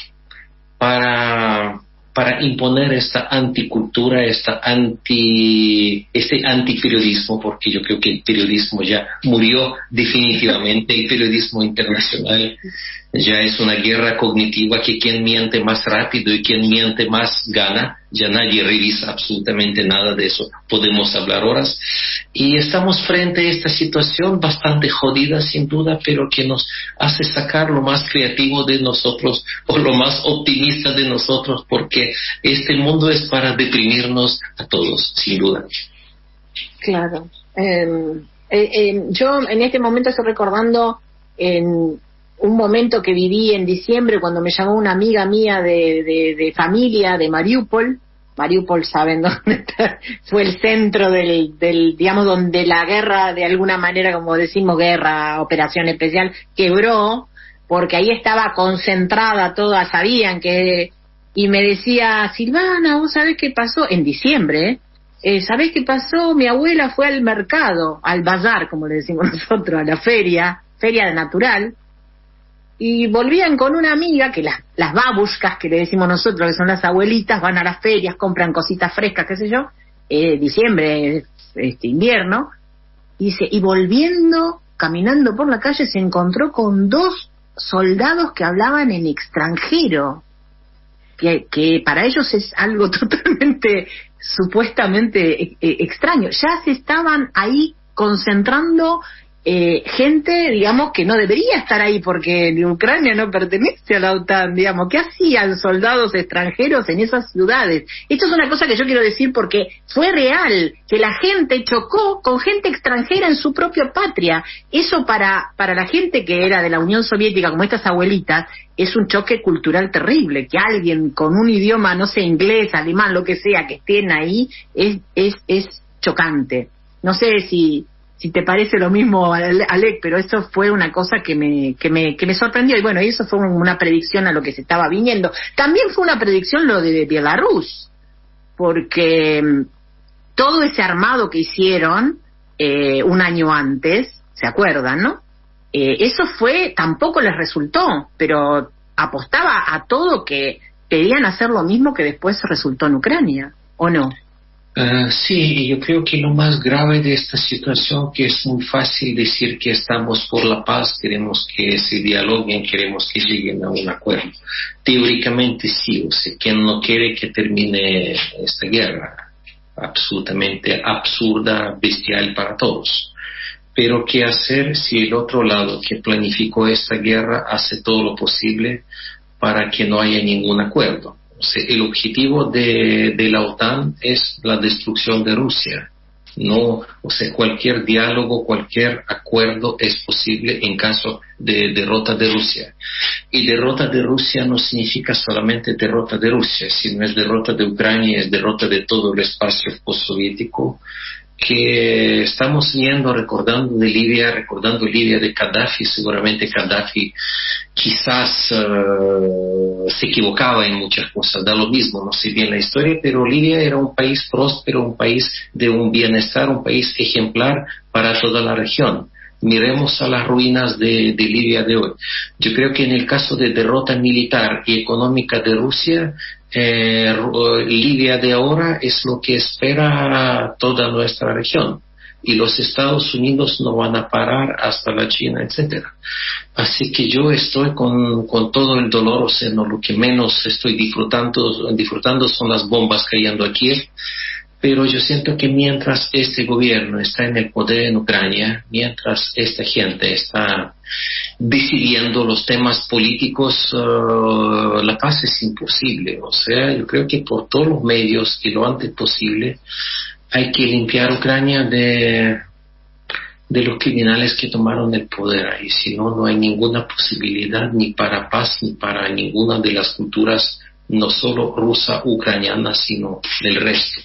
para imponer esta anticultura, este antiperiodismo, porque yo creo que el periodismo ya murió definitivamente, el periodismo internacional ya es una guerra cognitiva que quien miente más rápido y quien miente más gana, ya nadie revisa absolutamente nada de eso, podemos hablar horas, y estamos frente a esta situación bastante jodida sin duda, pero que nos hace sacar lo más creativo de nosotros o lo más optimista de nosotros, porque este mundo es para deprimirnos a todos, sin duda. Claro. Yo en este momento estoy recordando en un momento que viví en diciembre cuando me llamó una amiga mía de familia de Mariupol. Mariupol, saben dónde está, fue el centro del digamos, donde la guerra, de alguna manera, como decimos, guerra, operación especial, quebró, porque ahí estaba concentrada toda, sabían que, y me decía, Silvana, ¿vos sabés qué pasó? En diciembre, ¿sabés qué pasó? Mi abuela fue al mercado, al bazar, como le decimos nosotros, a la feria natural, y volvían con una amiga, que las babushkas que le decimos nosotros, que son las abuelitas, van a las ferias, compran cositas frescas, qué sé yo, diciembre, invierno, y volviendo, caminando por la calle, se encontró con 2 soldados que hablaban en extranjero, que para ellos es algo totalmente, supuestamente extraño. Ya se estaban ahí concentrando gente, digamos, que no debería estar ahí, porque Ucrania no pertenece a la OTAN, digamos. ¿Qué hacían soldados extranjeros en esas ciudades? Esto es una cosa que yo quiero decir porque fue real, que la gente chocó con gente extranjera en su propia patria. Eso para la gente que era de la Unión Soviética, como estas abuelitas, es un choque cultural terrible, que alguien con un idioma, no sé, inglés, alemán, lo que sea, que estén ahí, es chocante. No sé si te parece lo mismo, Alec, pero eso fue una cosa que me sorprendió, y bueno, eso fue una predicción a lo que se estaba viniendo. También fue una predicción lo de Bielorrusia, porque todo ese armado que hicieron un año antes, ¿se acuerdan, no? Eso tampoco les resultó, pero apostaba a todo que querían hacer lo mismo que después resultó en Ucrania, ¿o no? Sí, yo creo que lo más grave de esta situación, que es muy fácil decir que estamos por la paz, queremos que se dialoguen, queremos que lleguen a un acuerdo. Teóricamente sí, o sea, ¿quién no quiere que termine esta guerra? Absolutamente absurda, bestial para todos. Pero ¿qué hacer si el otro lado que planificó esta guerra hace todo lo posible para que no haya ningún acuerdo? O sea, el objetivo de la OTAN es la destrucción de Rusia. No, o sea, cualquier diálogo, cualquier acuerdo es posible en caso de derrota de Rusia. Y derrota de Rusia no significa solamente derrota de Rusia, sino es derrota de Ucrania, es derrota de todo el espacio postsoviético que estamos viendo, recordando Libia de Gaddafi. Seguramente Gaddafi quizás se equivocaba en muchas cosas, da lo mismo, no sé bien la historia, pero Libia era un país próspero, un país de un bienestar, un país ejemplar para toda la región. Miremos a las ruinas de Libia de hoy. Yo creo que en el caso de derrota militar y económica de Rusia, Libia de ahora es lo que espera toda nuestra región, y los Estados Unidos no van a parar hasta la China, etcétera. Así que yo estoy con todo el dolor, o sea, no, lo que menos estoy disfrutando son las bombas cayendo aquí. pero yo siento que mientras este gobierno está en el poder en Ucrania, mientras esta gente está decidiendo los temas políticos, la paz es imposible. O sea, yo creo que por todos los medios y lo antes posible hay que limpiar Ucrania de los criminales que tomaron el poder ahí. Si no, no hay ninguna posibilidad ni para paz ni para ninguna de las culturas, no solo rusa, ucraniana, sino del resto.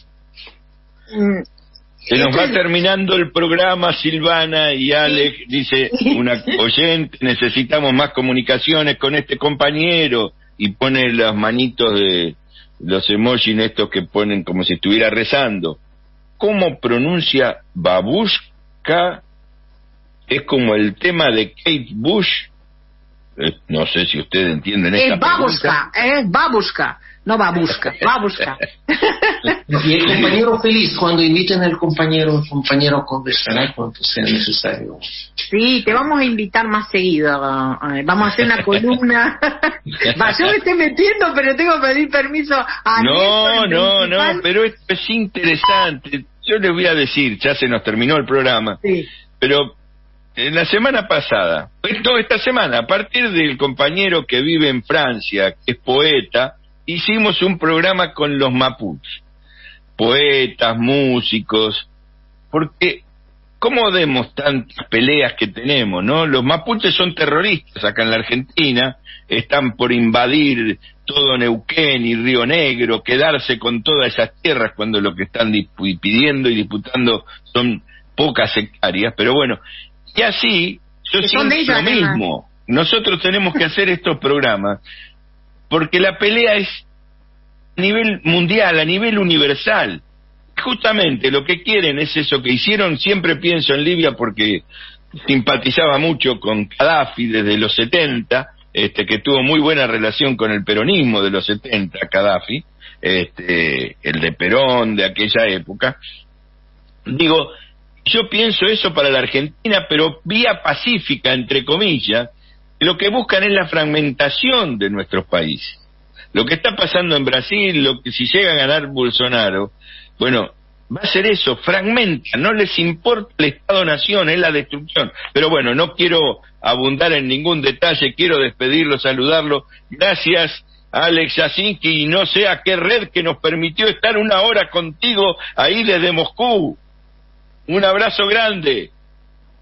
Se nos va terminando el programa, Silvana y Alex, dice una oyente, necesitamos más comunicaciones con este compañero, y pone las manitos de los emojis estos que ponen como si estuviera rezando. ¿Cómo pronuncia babushka? Es como el tema de Kate Bush. No sé si ustedes entienden esta pregunta. Es babushka, no babushka, babushka. Y el compañero feliz, cuando inviten al compañero, el compañero conversará cuanto sea necesario. Sí, te vamos a invitar más seguido. Vamos a hacer una columna. Yo me estoy metiendo, pero tengo que pedir permiso a No, pero esto es interesante. Yo les voy a decir, ya se nos terminó el programa, sí, pero la semana pasada, esta semana, a partir del compañero que vive en Francia, que es poeta, hicimos un programa con los mapuches, poetas, músicos, porque ¿cómo vemos tantas peleas que tenemos, no? Los mapuches son terroristas acá en la Argentina, están por invadir todo Neuquén y Río Negro, quedarse con todas esas tierras cuando lo que están pidiendo y disputando son pocas hectáreas, pero bueno, y así yo siento lo mismo. Nosotros tenemos que hacer estos programas porque la pelea es a nivel mundial, a nivel universal. Justamente lo que quieren es eso que hicieron. Siempre pienso en Libia porque simpatizaba mucho con Gaddafi desde los 70, que tuvo muy buena relación con el peronismo de los 70, Gaddafi, el de Perón de aquella época. Digo, yo pienso eso para la Argentina, pero vía pacífica, entre comillas. Lo que buscan es la fragmentación de nuestros países. Lo que está pasando en Brasil, lo que si llega a ganar Bolsonaro, bueno, va a ser eso, fragmenta, no les importa el Estado-Nación, es la destrucción. Pero bueno, no quiero abundar en ningún detalle, quiero despedirlo, saludarlo. Gracias, Alex Jasinski, y no sé a qué red que nos permitió estar una hora contigo ahí desde Moscú. Un abrazo grande.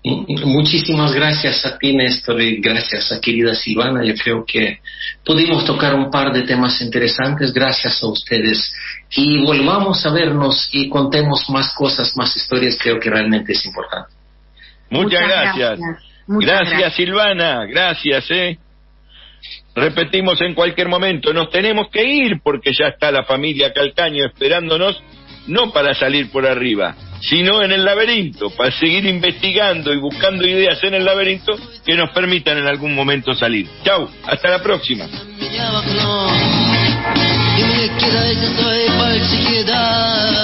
Muchísimas gracias a ti, Néstor, y gracias a querida Silvana. Yo creo que pudimos tocar un par de temas interesantes, gracias a ustedes. Y volvamos a vernos y contemos más cosas, más historias, creo que realmente es importante. Muchas gracias. Gracias, Silvana, gracias, Repetimos en cualquier momento, nos tenemos que ir porque ya está la familia Calcaño esperándonos, no para salir por arriba, sino en el laberinto, para seguir investigando y buscando ideas en el laberinto que nos permitan en algún momento salir. Chau, hasta la próxima. И мне кидается своей пальцы кидай.